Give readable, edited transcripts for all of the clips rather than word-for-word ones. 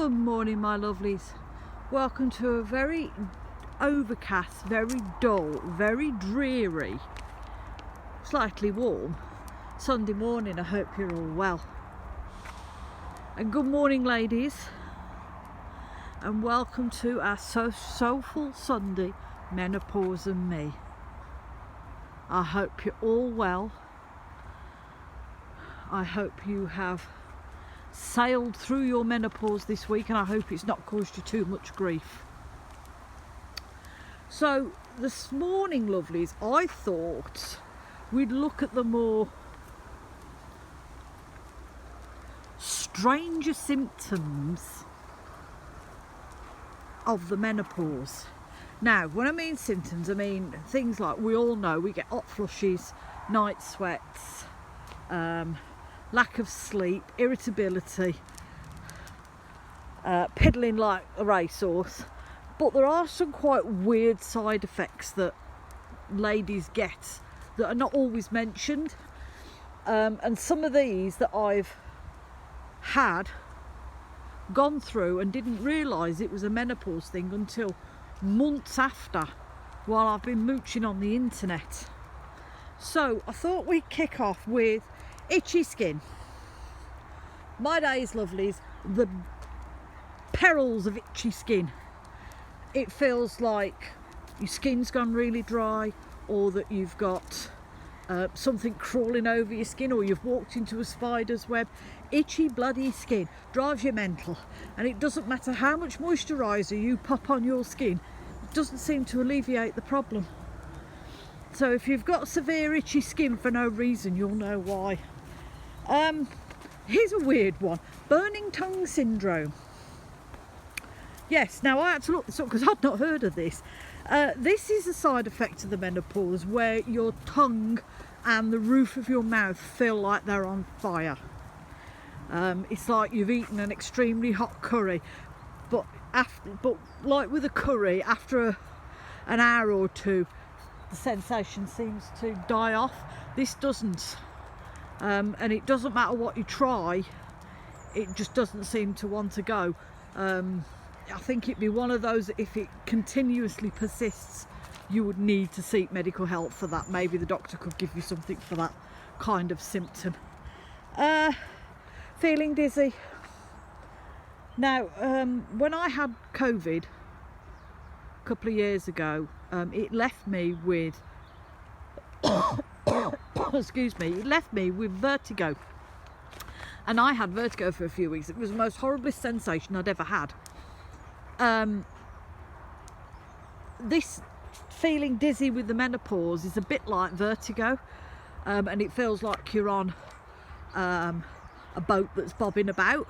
Good morning, my lovelies. Welcome to a very overcast, very dull, very dreary, slightly warm Sunday morning. I hope you're all well. And good morning, ladies, and welcome to our Soulful Sunday, Menopause and Me. I hope you're all well. I hope you have sailed through your menopause this week, and I hope it's not caused you too much grief. So this morning, lovelies, I thought we'd look at the more stranger symptoms of the menopause. Now, when I mean symptoms, I mean things like we all know we get hot flushes, night sweats, lack of sleep, irritability, piddling like a racehorse. But there are some quite weird side effects that ladies get that are not always mentioned, and some of these that I've had gone through and didn't realise it was a menopause thing until months after, while I've been mooching on the internet. So I thought we'd kick off with itchy skin. My days, lovelies, the perils of itchy skin. It feels like your skin's gone really dry, or that you've got something crawling over your skin, or you've walked into a spider's web. Itchy bloody skin drives you mental, and it doesn't matter how much moisturiser you pop on your skin, it doesn't seem to alleviate the problem. So if you've got severe itchy skin for no reason, you'll know why. Here's a weird one: burning tongue syndrome. Yes, now I had to look this up because I'd not heard of this. This is a side effect of the menopause where your tongue and the roof of your mouth feel like they're on fire. It's like you've eaten an extremely hot curry, but like with a curry, after an hour or two, the sensation seems to die off. This doesn't, and it doesn't matter what you try, it just doesn't seem to want to go. I think it'd be one of those, if it continuously persists, you would need to seek medical help for that. Maybe the doctor could give you something for that kind of symptom. Feeling dizzy. Now, when I had COVID a couple of years ago, it left me with excuse me, it left me with vertigo, and I had vertigo for a few weeks. It was the most horriblest sensation I'd ever had. This feeling dizzy with the menopause is a bit like vertigo, and it feels like you're on a boat that's bobbing about.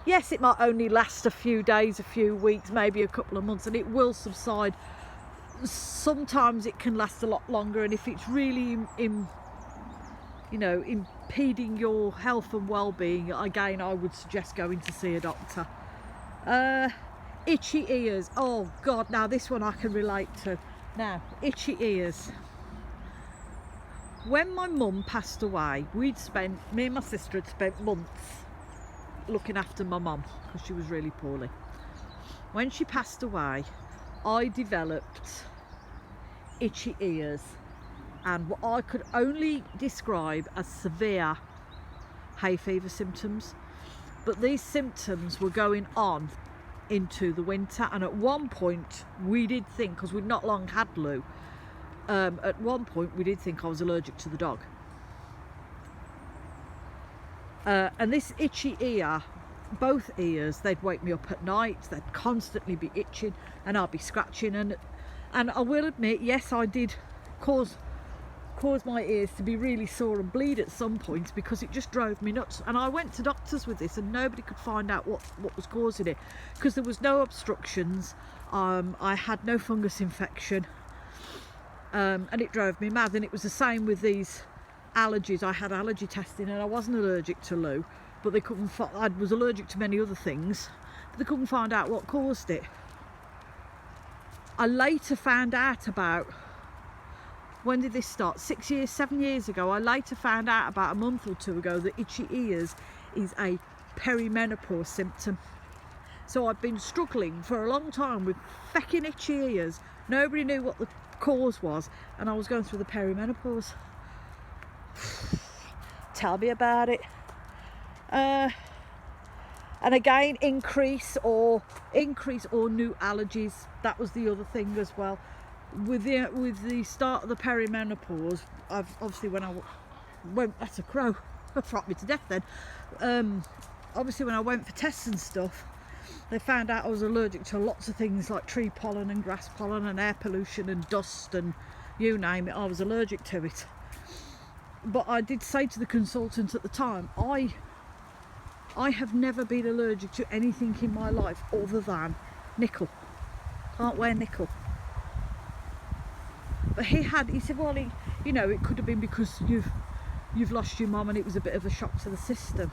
Yes, it might only last a few days, a few weeks, maybe a couple of months, and it will subside. Sometimes it can last a lot longer, and if it's really impeding your health and well-being, again, I would suggest going to see a doctor. Itchy ears. Oh God, now this one I can relate to. Now, itchy ears. When my mum passed away, me and my sister had spent months looking after my mum because she was really poorly. When she passed away, I developed itchy ears, and what I could only describe as severe hay fever symptoms. But these symptoms were going on into the winter, and at one point we did think, because we'd not long had Lou, at one point we did think I was allergic to the dog. And this itchy ear, both ears, they'd wake me up at night, they'd constantly be itching, and I'd be scratching, and I will admit, yes, I did cause my ears to be really sore and bleed at some points, because it just drove me nuts. And I went to doctors with this, and nobody could find out what was causing it, because there was no obstructions. I had no fungus infection, and it drove me mad. And it was the same with these allergies. I had allergy testing, and I wasn't allergic to Lou, but they couldn't I was allergic to many other things, but they couldn't find out what caused it. I later found out about, when did this start? 7 years ago. I later found out about a month or two ago that itchy ears is a perimenopause symptom. So I've been struggling for a long time with fecking itchy ears. Nobody knew what the cause was, and I was going through the perimenopause. Tell me about it. And again, increase or new allergies. That was the other thing as well. With the start of the perimenopause, I've obviously when I went, that's a crow, frot me to death then. Obviously when I went for tests and stuff, they found out I was allergic to lots of things like tree pollen and grass pollen and air pollution and dust and you name it, I was allergic to it. But I did say to the consultant at the time, I have never been allergic to anything in my life other than nickel. Can't wear nickel. But he said, well, you know, it could have been because you've lost your mum and it was a bit of a shock to the system.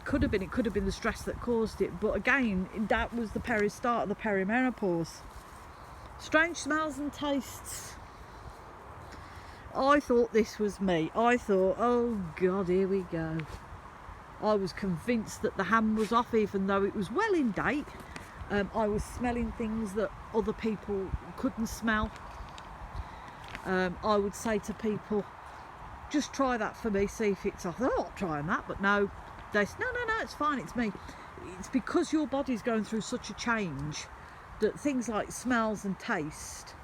It could have been the stress that caused it. But again, that was the start of the perimenopause. Strange smells and tastes. I thought this was me. I thought, oh God, here we go. I was convinced that the ham was off, even though it was well in date. I was smelling things that other people couldn't smell. I would say to people, just try that for me, see if it's off. They're not trying that, but no. They say, no, it's fine, it's me. It's because your body's going through such a change that things like smells and taste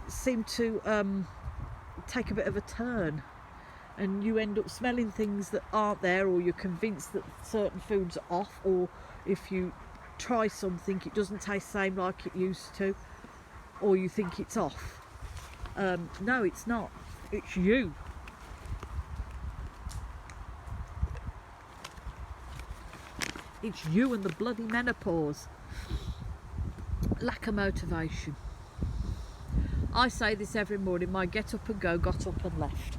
seem to take a bit of a turn, and you end up smelling things that aren't there, or you're convinced that certain foods are off, or if you try something it doesn't taste the same like it used to, or you think it's off. No, it's not. It's you. It's you and the bloody menopause. Lack of motivation. I say this every morning, my get up and go got up and left.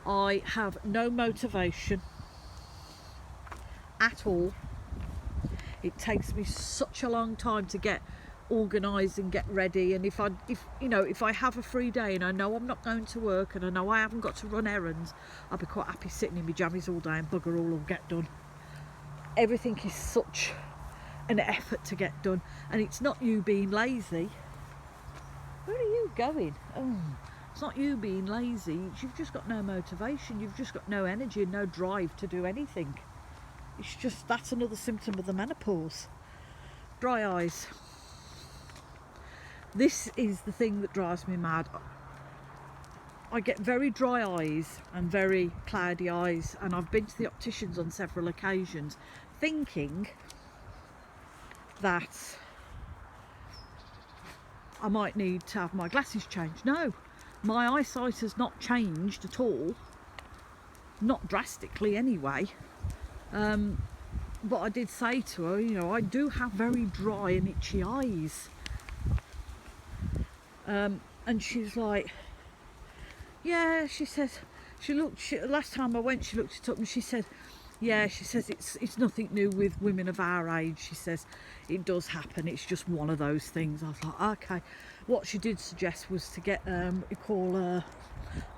I have no motivation at all. It takes me such a long time to get organised and get ready, and if I have a free day and I know I'm not going to work and I know I haven't got to run errands, I'll be quite happy sitting in my jammies all day and bugger all will get done. Everything is such an effort to get done, and it's not you being lazy. Where are you going? Oh, it's not you being lazy, you've just got no motivation, you've just got no energy and no drive to do anything. It's just, that's another symptom of the menopause. Dry eyes. This is the thing that drives me mad. I get very dry eyes and very cloudy eyes, and I've been to the opticians on several occasions thinking that I might need to have my glasses changed. No, my eyesight has not changed at all, not drastically anyway. But I did say to her, you know, I do have very dry and itchy eyes. And she's like, yeah, she says, last time I went she looked it up and she said, yeah, she says it's nothing new with women of our age. She says it does happen, it's just one of those things. I was like, okay. What she did suggest was to get what you call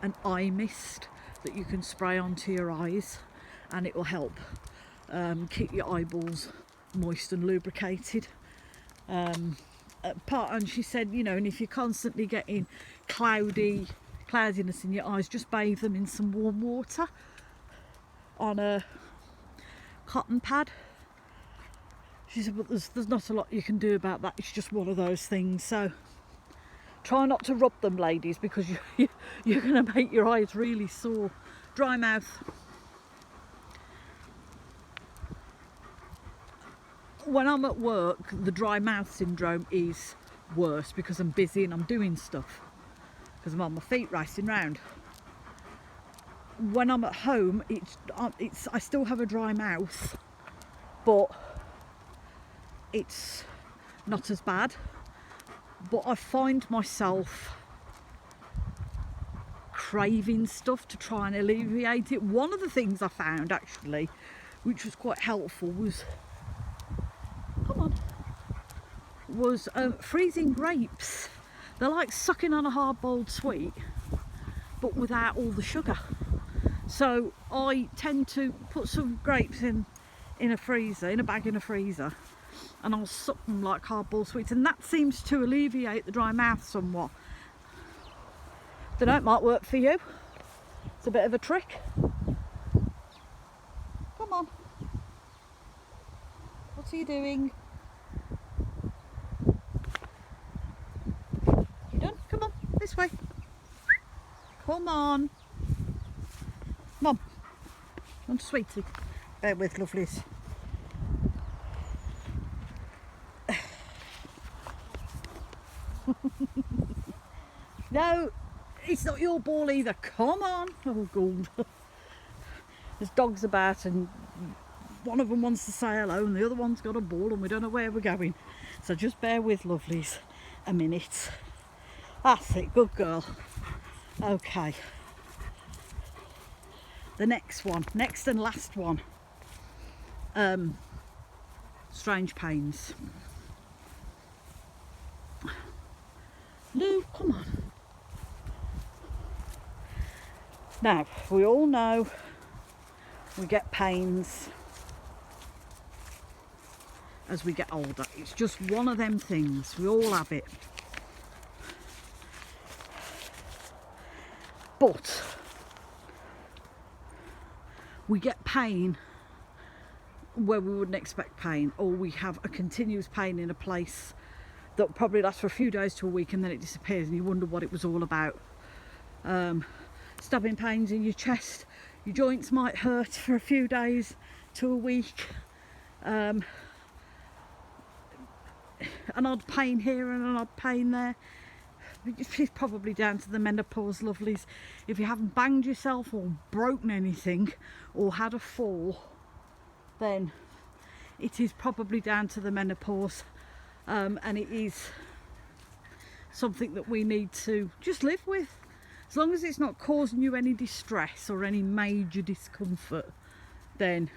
an eye mist that you can spray onto your eyes, and it will help keep your eyeballs moist and lubricated. And she said, you know, and if you're constantly getting cloudiness in your eyes, just bathe them in some warm water on a cotton pad. She said, but there's not a lot you can do about that, it's just one of those things. So try not to rub them, ladies, because you're going to make your eyes really sore. Dry mouth. When I'm at work, the dry mouth syndrome is worse because I'm busy and I'm doing stuff, because I'm on my feet racing round. When I'm at home, I still have a dry mouth, but it's not as bad. But I find myself craving stuff to try and alleviate it. One of the things I found actually, which was quite helpful, was freezing grapes. They're like sucking on a hard-boiled sweet, but without all the sugar. So I tend to put some grapes in a freezer, in a bag in a freezer, and I'll suck them like cardboard sweets, and that seems to alleviate the dry mouth somewhat. Don't know, it might work for you. It's a bit of a trick. Come on. What are you doing? You done? Come on, this way. Come on. Mum, want a sweetie? Bear with, lovelies. No, it's not your ball either. Come on. Oh, God. There's dogs about, and one of them wants to say hello and the other one's got a ball and we don't know where we're going. So just bear with, lovelies, a minute. That's it, good girl. Okay. The next one, next and last one. Strange pains. Lou, come on. Now, we all know we get pains as we get older. It's just one of them things. We all have it. But we get pain where we wouldn't expect pain, or we have a continuous pain in a place that probably lasts for a few days to a week and then it disappears and you wonder what it was all about. Stabbing pains in your chest, your joints might hurt for a few days to a week, an odd pain here and an odd pain there. It's probably down to the menopause, lovelies. If you haven't banged yourself or broken anything or had a fall, then it is probably down to the menopause, and it is something that we need to just live with. As long as it's not causing you any distress or any major discomfort, then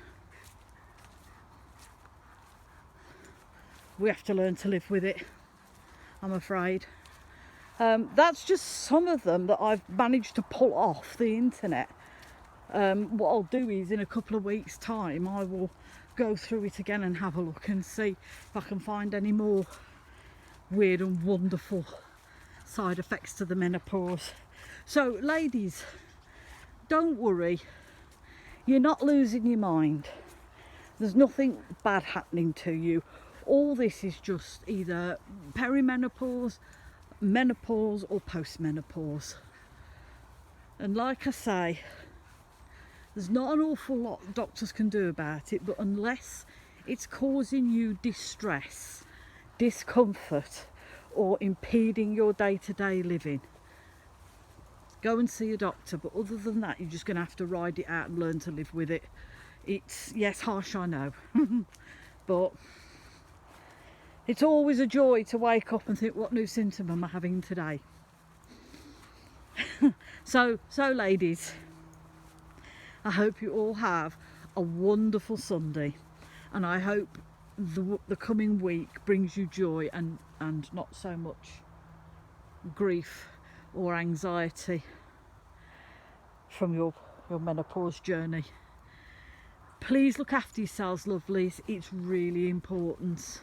we have to learn to live with it, I'm afraid. That's just some of them that I've managed to pull off the internet. What I'll do is in a couple of weeks' time I will go through it again and have a look and see if I can find any more weird and wonderful side effects to the menopause. So ladies, don't worry, you're not losing your mind. There's nothing bad happening to you. All this is just either perimenopause, menopause or postmenopause. And like I say, there's not an awful lot doctors can do about it, but unless it's causing you distress, discomfort or impeding your day-to-day living, go and see a doctor. But other than that, you're just going to have to ride it out and learn to live with it. It's, yes, harsh, I know, but it's always a joy to wake up and think, what new symptom am I having today? So ladies, I hope you all have a wonderful Sunday, and I hope the coming week brings you joy and not so much grief or anxiety from your menopause journey. Please look after yourselves, lovelies. It's really important.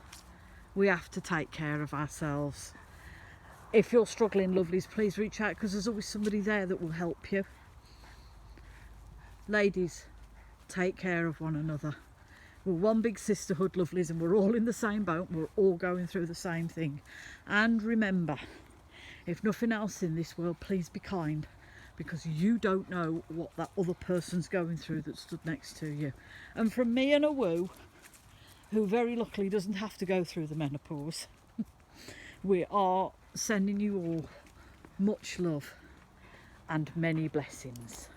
We have to take care of ourselves. If you're struggling, lovelies, please reach out, because there's always somebody there that will help you. Ladies, take care of one another. We're one big sisterhood, lovelies, and we're all in the same boat. We're all going through the same thing. And remember, if nothing else in this world, please be kind, because you don't know what that other person's going through that stood next to you. And from me and a woo, who very luckily doesn't have to go through the menopause, we are sending you all much love and many blessings.